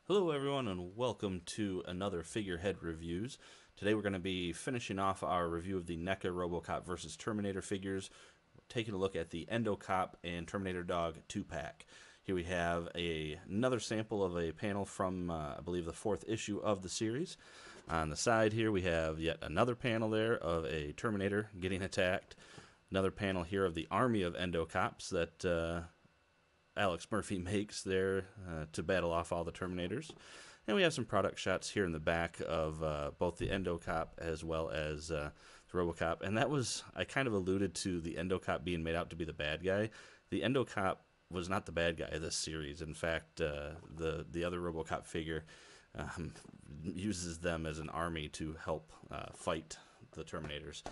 Hello everyone and welcome to another Figurehead Reviews. Today we're going to be finishing off our review of the NECA Robocop versus Terminator figures, taking a look at the Endocop and Terminator Dog 2-pack. Here we have another sample of a panel from, I believe, the 4th issue of the series. On the side here we have yet another panel there of a Terminator getting attacked. Another panel here of the army of Endocops that Alex Murphy makes there to battle off all the Terminators. And we have some product shots here in the back of both the Endocop as well as the Robocop. And that was, I kind of alluded to the Endocop being made out to be the bad guy. The Endocop was not the bad guy of this series. In fact, the other Robocop figure uses them as an army to help fight the Terminators.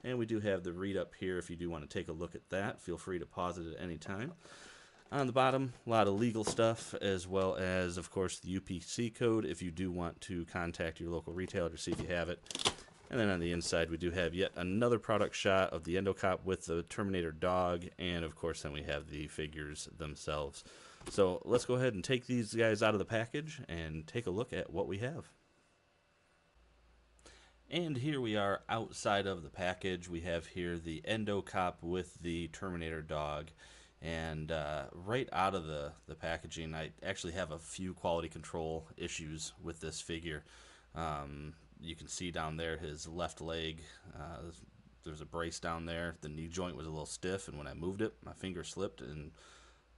And we do have the read up here if you do want to take a look at that. Feel free to pause it at any time. On the bottom, a lot of legal stuff, as well as, of course, the UPC code if you do want to contact your local retailer to see if you have it. And then on the inside, we do have yet another product shot of the Endocop with the Terminator Dog, and, of course, then we have the figures themselves. So let's go ahead and take these guys out of the package and take a look at what we have. And here we are outside of the package. We have here the Endocop with the Terminator Dog. And right out of the packaging, I actually have a few quality control issues with this figure. You can see down there his left leg, there's a brace down there. The knee joint was a little stiff, and when I moved it, my finger slipped, and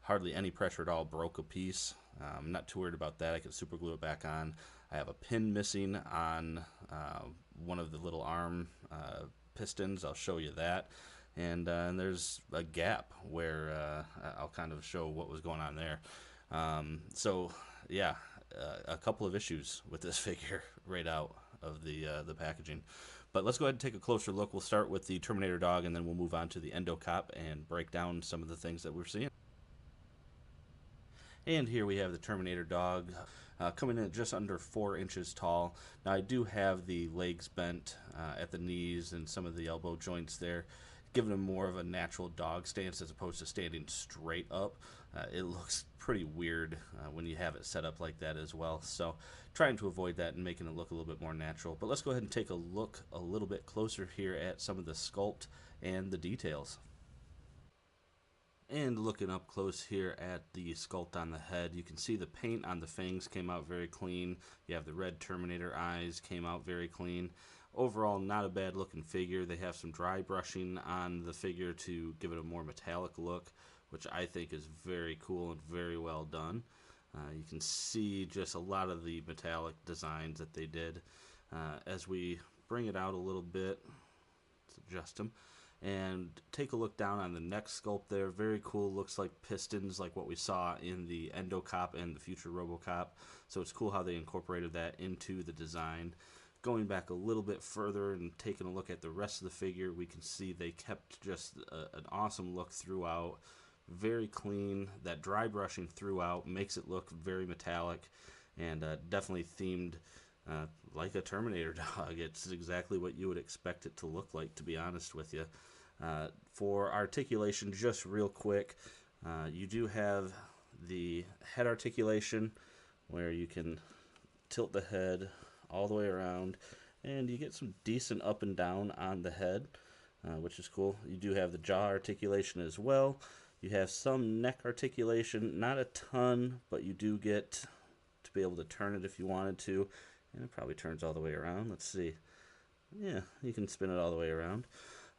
hardly any pressure at all broke a piece. I'm not too worried about that. I can super glue it back on. I have a pin missing on one of the little arm pistons. I'll show you that. And there's a gap where I'll kind of show what was going on there. So yeah, a couple of issues with this figure right out of the packaging. But let's go ahead and take a closer look. We'll start with the Terminator Dog, and then we'll move on to the Endocop and break down some of the things that we're seeing. And here we have the Terminator Dog coming in at just under 4 inches tall. Now I do have the legs bent at the knees and some of the elbow joints there, giving him more of a natural dog stance as opposed to standing straight up. It looks pretty weird when you have it set up like that as well. So trying to avoid that and making it look a little bit more natural. But let's go ahead and take a look a little bit closer here at some of the sculpt and the details. And looking up close here at the sculpt on the head, you can see the paint on the fangs came out very clean. You have the red Terminator eyes came out very clean. Overall, not a bad looking figure. They have some dry brushing on the figure to give it a more metallic look, which I think is very cool and very well done. You can see just a lot of the metallic designs that they did. As we bring it out a little bit, let's adjust them. And take a look down on the neck sculpt there. Very cool. Looks like pistons like what we saw in the Endocop and the future Robocop. So it's cool how they incorporated that into the design. Going back a little bit further and taking a look at the rest of the figure, we can see they kept just an awesome look throughout. Very clean. That dry brushing throughout makes it look very metallic and definitely themed like a Terminator Dog. It's exactly what you would expect it to look like, to be honest with you. For articulation, just real quick, you do have the head articulation where you can tilt the head all the way around, and you get some decent up and down on the head, which is cool. You do have the jaw articulation as well. You have some neck articulation, not a ton, but you do get to be able to turn it if you wanted to, and it probably turns all the way around. Let's see. Yeah, you can spin it all the way around.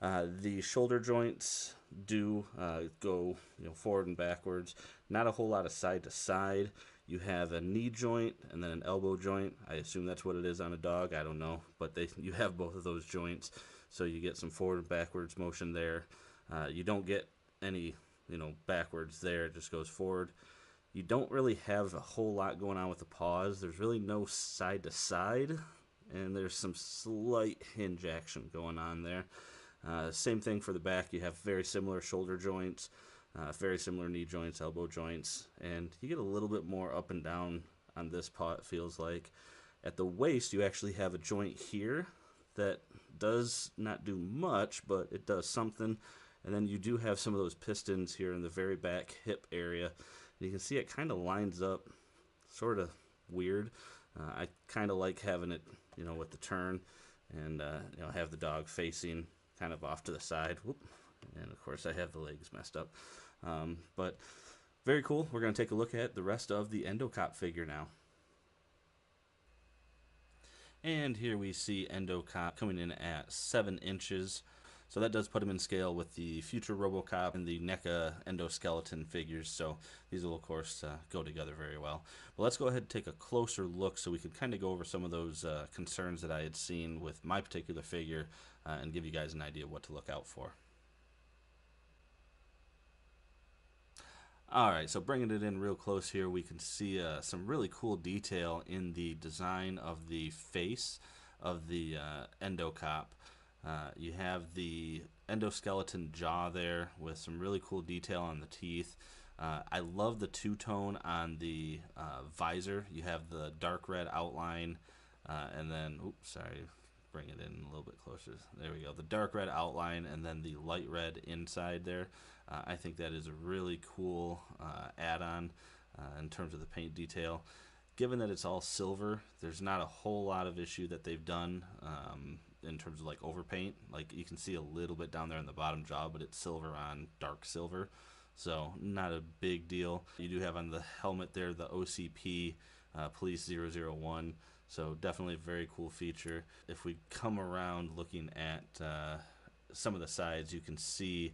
The shoulder joints do go forward and backwards. Not a whole lot of side to side. You have a knee joint and then an elbow joint. I assume that's what it is on a dog. I don't know, but you have both of those joints, so you get some forward and backwards motion there. You don't get any backwards there. It just goes forward. You don't really have a whole lot going on with the paws. There's really no side to side, and there's some slight hinge action going on there. Same thing for the back. You have very similar shoulder joints, very similar knee joints, elbow joints, and you get a little bit more up and down on this paw, it feels like. At the waist, you actually have a joint here that does not do much, but it does something. And then you do have some of those pistons here in the very back hip area. And you can see it kind of lines up sort of weird. I kind of like having it, with the turn, and have the dog facing kind of off to the side. Whoop. And of course I have the legs messed up. But very cool. We're going to take a look at the rest of the Endocop figure now. And here we see Endocop coming in at 7 inches. So that does put him in scale with the future Robocop and the NECA endoskeleton figures. So these will, of course, go together very well. But let's go ahead and take a closer look so we can kind of go over some of those concerns that I had seen with my particular figure and give you guys an idea of what to look out for. Alright, so bringing it in real close here, we can see some really cool detail in the design of the face of the Endocop. You have the endoskeleton jaw there with some really cool detail on the teeth. I love the two-tone on the visor. You have the dark red outline and then, oops, sorry, bring it in a little bit closer. There we go. The dark red outline and then the light red inside there. I think that is a really cool add-on in terms of the paint detail. Given that it's all silver, there's not a whole lot of issue that they've done in terms of like overpaint. Like you can see a little bit down there in the bottom jaw, but it's silver on dark silver, so not a big deal. You do have on the helmet there the OCP Police 001, so definitely a very cool feature. If we come around looking at some of the sides, you can see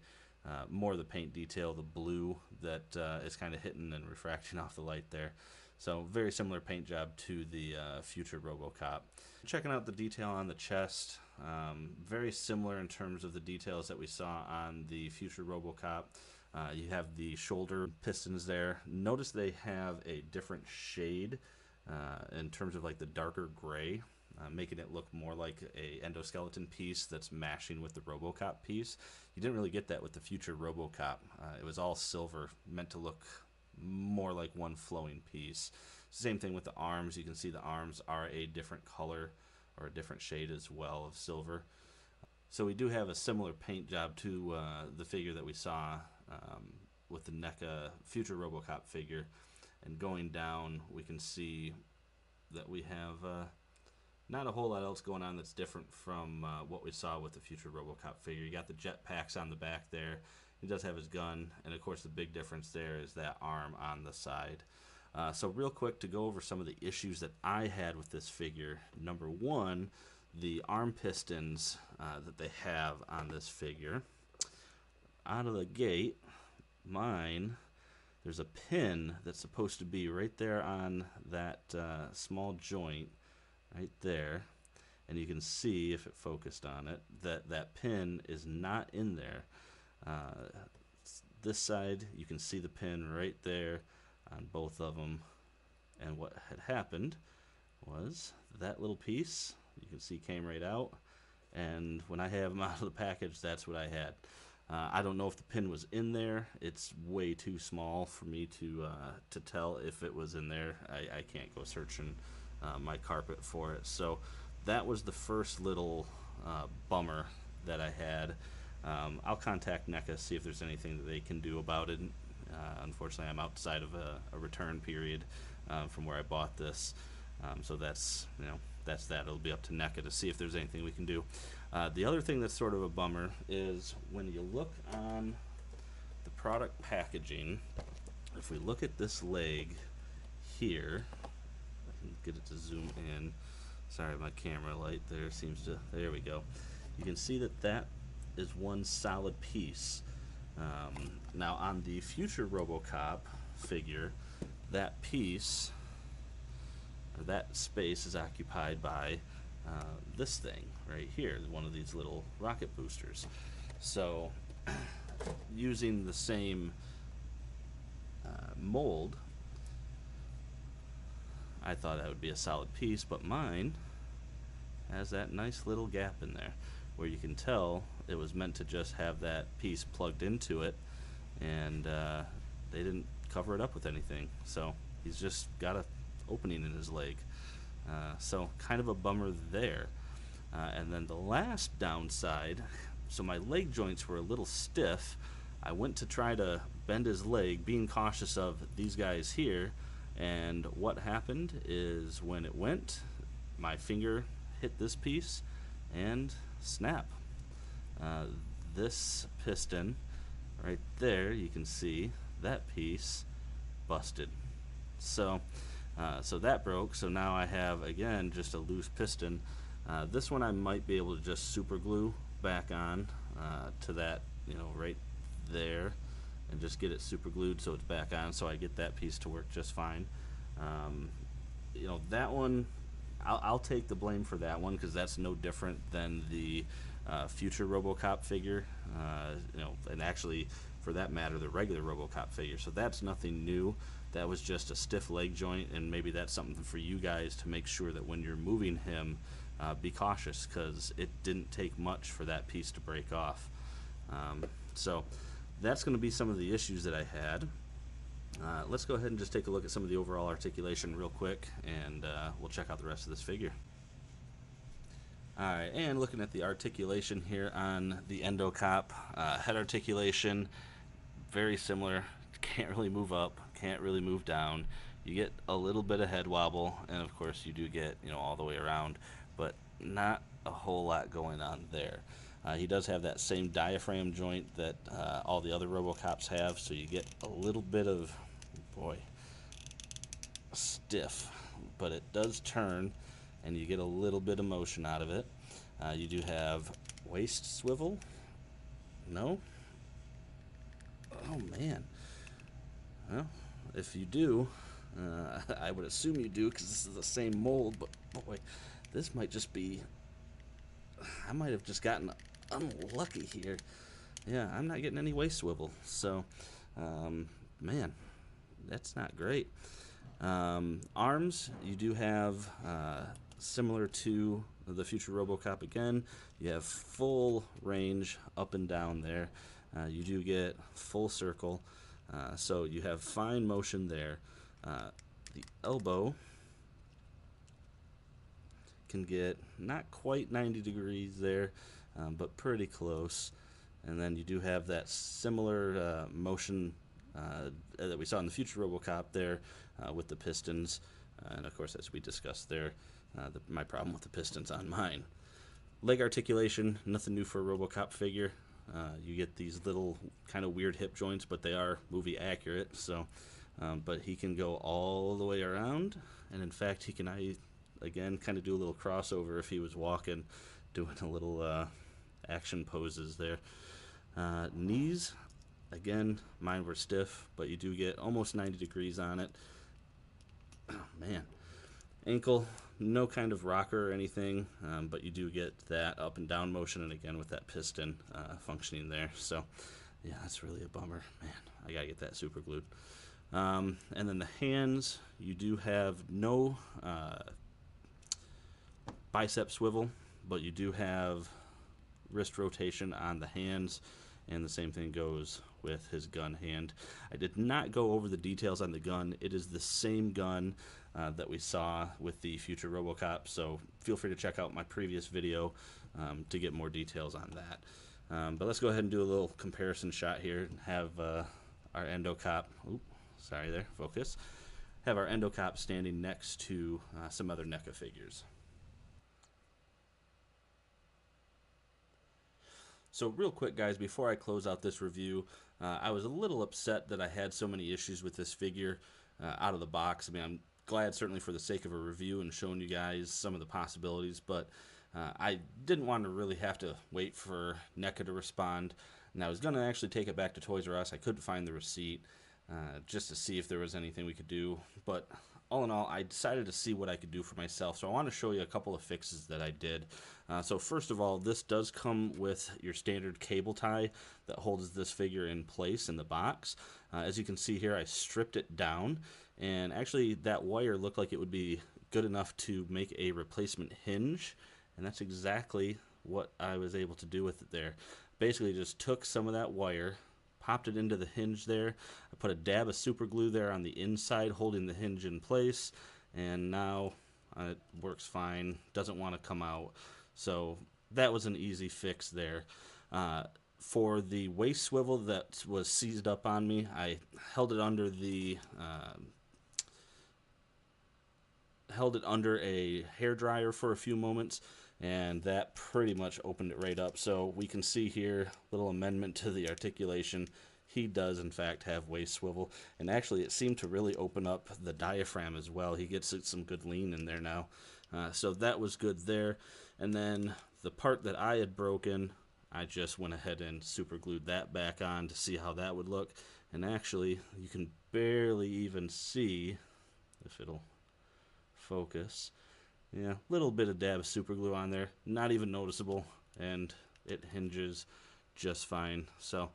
more of the paint detail, the blue that is kind of hitting and refracting off the light there. So very similar paint job to the future Robocop. Checking out the detail on the chest, very similar in terms of the details that we saw on the future Robocop. You have the shoulder pistons there. Notice they have a different shade in terms of like the darker gray, making it look more like a endoskeleton piece that's mashing with the Robocop piece. You didn't really get that with the future Robocop. It was all silver, meant to look more like one flowing piece. Same thing with the arms. You can see the arms are a different color or a different shade as well of silver. So we do have a similar paint job to the figure that we saw with the NECA future Robocop figure. And going down, we can see that we have not a whole lot else going on that's different from what we saw with the future Robocop figure. You got the jet packs on the back there. He does have his gun, and of course the big difference there is that arm on the side. So real quick to go over some of the issues that I had with this figure. Number one, the arm pistons that they have on this figure. Out of the gate, mine, there's a pin that's supposed to be right there on that small joint right there, and you can see, if it focused on it, that that pin is not in there. This side, you can see the pin right there on both of them, and what had happened was that little piece, you can see, came right out, and when I have them out of the package, that's what I had. I don't know if the pin was in there. It's way too small for me to tell if it was in there. I can't go searching my carpet for it. So that was the first little bummer that I had. I'll contact NECA, see if there's anything that they can do about it. Unfortunately, I'm outside of a return period from where I bought this. So that's, that's that. It'll be up to NECA to see if there's anything we can do. The other thing that's sort of a bummer is when you look on the product packaging, if we look at this leg here, I can get it to zoom in. Sorry, my camera light there seems to, there we go. You can see that that is one solid piece. Now on the future Robocop figure, that piece, or that space, is occupied by this thing right here, one of these little rocket boosters. So using the same mold, I thought that would be a solid piece, but mine has that nice little gap in there where you can tell it was meant to just have that piece plugged into it, and they didn't cover it up with anything. So he's just got a opening in his leg. So kind of a bummer there. And then the last downside, so my leg joints were a little stiff. I went to try to bend his leg, being cautious of these guys here. And what happened is when it went, my finger hit this piece and snap. Uh, this piston right there, you can see that piece busted. So so that broke. So now I have, again, just a loose piston. This one I might be able to just super glue back on to that, right there, and just get it super glued so it's back on, so I get that piece to work just fine. That one, I'll take the blame for that one, because that's no different than the future Robocop figure, and actually, for that matter, the regular Robocop figure. So that's nothing new. That was just a stiff leg joint, and maybe that's something for you guys to make sure that when you're moving him, be cautious, because it didn't take much for that piece to break off. So that's going to be some of the issues that I had. Let's go ahead and just take a look at some of the overall articulation real quick, and we'll check out the rest of this figure. Alright, and looking at the articulation here on the Endocop, head articulation, very similar. Can't really move up, can't really move down. You get a little bit of head wobble, and of course you do get, all the way around, but not a whole lot going on there. He does have that same diaphragm joint that all the other Robocops have, so you get a little bit of, stiff, but it does turn, and you get a little bit of motion out of it. You do have waist swivel. No? Oh, man. Well, if you do, I would assume you do, because this is the same mold, but boy, this might just be, I might have just gotten unlucky here. Yeah, I'm not getting any waist swivel, so, man, that's not great. Arms, you do have, similar to the future Robocop again, you have full range up and down there. You do get full circle, so you have fine motion there. The elbow can get not quite 90 degrees there, but pretty close. And then you do have that similar motion that we saw in the future Robocop there with the pistons. And of course, as we discussed there, my problem with the pistons on mine. Leg articulation, nothing new for a Robocop figure. You get these little kind of weird hip joints, but they are movie accurate. So, but he can go all the way around, and in fact, he can, again, kind of do a little crossover if he was walking, doing a little action poses there. Knees, again, mine were stiff, but you do get almost 90 degrees on it. Oh man. Ankle, no kind of rocker or anything, but you do get that up and down motion, and again with that piston functioning there. So yeah, that's really a bummer. Man, I gotta get that super glued. And then the hands, you do have no bicep swivel, but you do have wrist rotation on the hands, and the same thing goes with his gun hand. I did not go over the details on the gun. It is the same gun that we saw with the future Robocop, so feel free to check out my previous video to get more details on that. But let's go ahead and do a little comparison shot here and have our Endocop, sorry there, focus, have our Endocop standing next to some other NECA figures. So real quick, guys, before I close out this review, I was a little upset that I had so many issues with this figure out of the box. I mean, I'm glad certainly for the sake of a review and showing you guys some of the possibilities, but I didn't want to really have to wait for NECA to respond, and I was going to actually take it back to Toys R Us. I couldn't find the receipt just to see if there was anything we could do, but all in all, I decided to see what I could do for myself. So I want to show you a couple of fixes that I did. So first of all, this does come with your standard cable tie that holds this figure in place in the box. As you can see here, I stripped it down, and actually that wire looked like it would be good enough to make a replacement hinge, and that's exactly what I was able to do with it there. Basically just took some of that wire, popped it into the hinge there. I put a dab of super glue there on the inside holding the hinge in place, and now it works fine, doesn't want to come out. So that was an easy fix there. For the waist swivel that was seized up on me, I held it under the held it under a hair dryer for a few moments, and that pretty much opened it right up. So we can see here, little amendment to the articulation. He does in fact have waist swivel, and actually it seemed to really open up the diaphragm as well. He gets some good lean in there now. So that was good there. And then the part that I had broken, I just went ahead and super glued that back on to see how that would look. And actually, you can barely even see, if it'll focus, yeah, a little bit of dab of super glue on there, not even noticeable, and it hinges just fine. So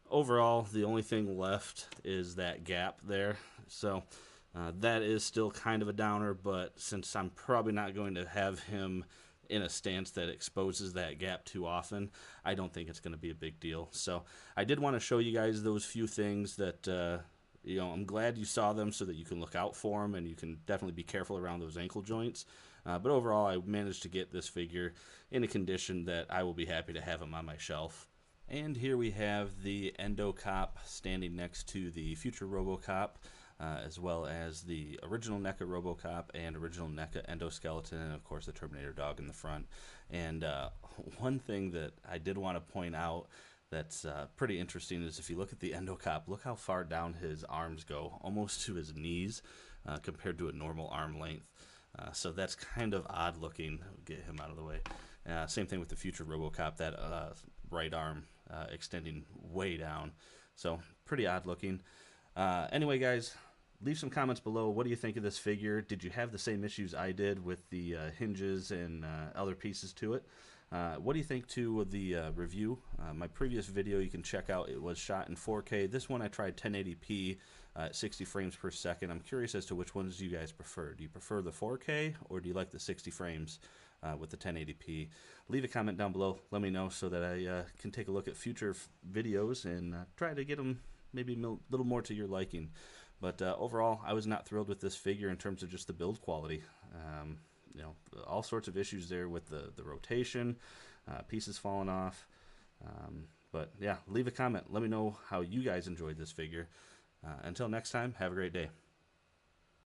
overall, the only thing left is that gap there. So that is still kind of a downer, but since I'm probably not going to have him in a stance that exposes that gap too often, I don't think it's going to be a big deal. So I did want to show you guys those few things that I'm glad you saw them so that you can look out for them, and you can definitely be careful around those ankle joints. But overall, I managed to get this figure in a condition that I will be happy to have him on my shelf. And here we have the Endocop standing next to the future Robocop, as well as the original NECA Robocop and original NECA Endoskeleton, and of course the Terminator Dog in the front. And one thing that I did want to point out that's pretty interesting is if you look at the Endocop, look how far down his arms go, almost to his knees, compared to a normal arm length. So that's kind of odd looking. Get him out of the way. Same thing with the future Robocop, that right arm extending way down. So pretty odd looking. Anyway, guys, leave some comments below. What do you think of this figure? Did you have the same issues I did with the hinges and other pieces to it? What do you think too of the review? My previous video you can check out, it was shot in 4K. This one I tried 1080p at 60 frames per second. I'm curious as to which ones you guys prefer. Do you prefer the 4K or do you like the 60 frames with the 1080p? Leave a comment down below. Let me know so that I can take a look at future videos and try to get them maybe a little more to your liking. But overall, I was not thrilled with this figure in terms of just the build quality. All sorts of issues there with the rotation, pieces falling off. But yeah, leave a comment. Let me know how you guys enjoyed this figure. Until next time, have a great day.